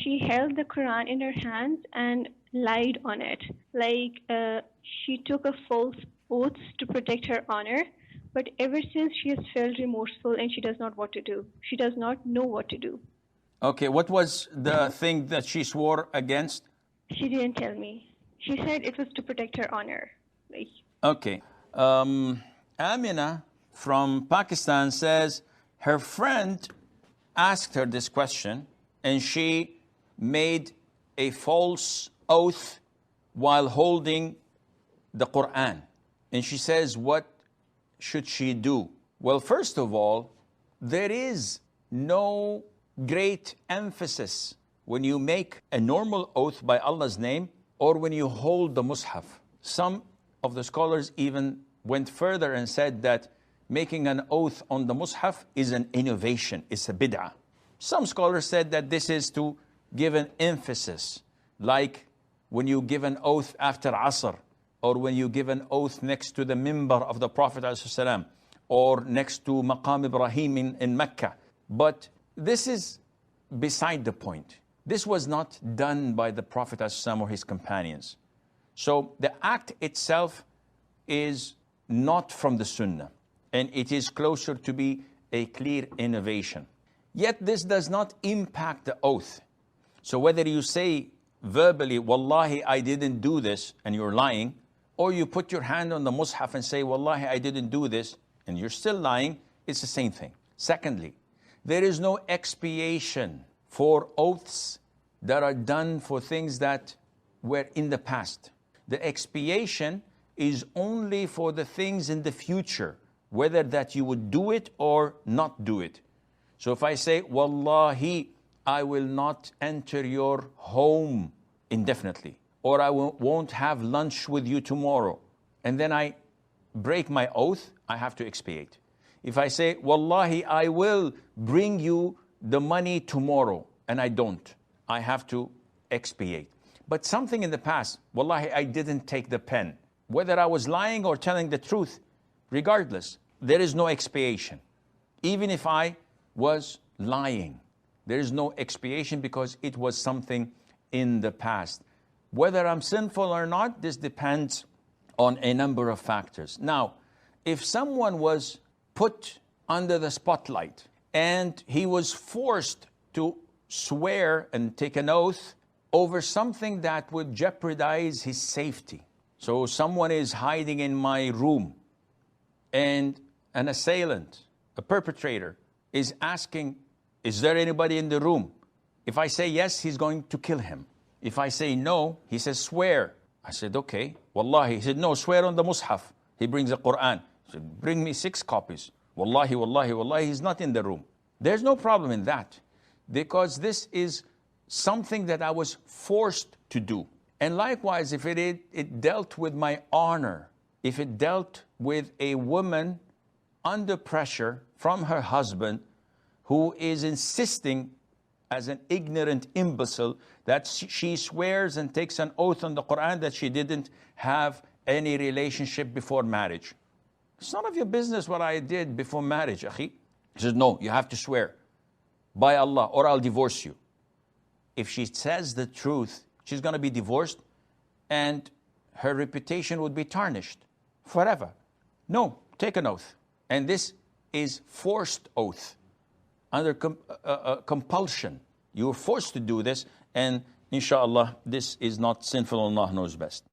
She held the Quran in her hands and lied on it. She took a false oath to protect her honor, but ever since she has felt remorseful and she does not what to do. She does not know what to do. Okay, what was the thing that she swore against? She didn't tell me. She said it was to protect her honor. Okay. Amina from Pakistan says her friend asked her this question and she made a false oath while holding the Quran. And she says, what should she do? Well, first of all, there is no great emphasis when you make a normal oath by Allah's name or when you hold the Mus'haf. Some of the scholars even went further and said that making an oath on the Mus'haf is an innovation, it's a bid'ah. Some scholars said that this is to give an emphasis, like when you give an oath after Asr, or when you give an oath next to the mimbar of the Prophet ﷺ, or next to Maqam Ibrahim in Mecca. But this is beside the point. This was not done by the Prophet ﷺ or his companions. So the act itself is not from the Sunnah, and it is closer to be a clear innovation. Yet this does not impact the oath. So whether you say verbally, Wallahi, I didn't do this, and you're lying, or you put your hand on the Mus'haf and say, Wallahi, I didn't do this, and you're still lying, it's the same thing. Secondly, there is no expiation for oaths that are done for things that were in the past. The expiation is only for the things in the future, whether that you would do it or not do it. So if I say, Wallahi, I will not enter your home indefinitely, or I won't have lunch with you tomorrow, and then I break my oath, I have to expiate. If I say, Wallahi, I will bring you the money tomorrow, and I don't, I have to expiate. But something in the past, Wallahi, I didn't take the pen. Whether I was lying or telling the truth, regardless, there is no expiation. Even if I was lying, there is no expiation because it was something in the past. Whether I'm sinful or not, this depends on a number of factors. Now, if someone was put under the spotlight and he was forced to swear and take an oath over something that would jeopardize his safety. So someone is hiding in my room and an assailant, a perpetrator, is asking, is there anybody in the room? If I say yes, he's going to kill him. If I say no, he says, swear. I said, okay. Wallahi. He said, no, swear on the Mus'haf. He brings the Quran. He said, bring me 6 copies. Wallahi, wallahi, wallahi, he's not in the room. There's no problem in that, because this is something that I was forced to do. And likewise, if it dealt with my honor, if it dealt with a woman under pressure from her husband who is insisting as an ignorant imbecile that she swears and takes an oath on the Quran that she didn't have any relationship before marriage. It's none of your business what I did before marriage, akhi. He says, no, you have to swear by Allah or I'll divorce you. If she says the truth, she's going to be divorced and her reputation would be tarnished forever. No, take an oath. And this is forced oath under compulsion. You're forced to do this, and inshallah, this is not sinful. Allah knows best.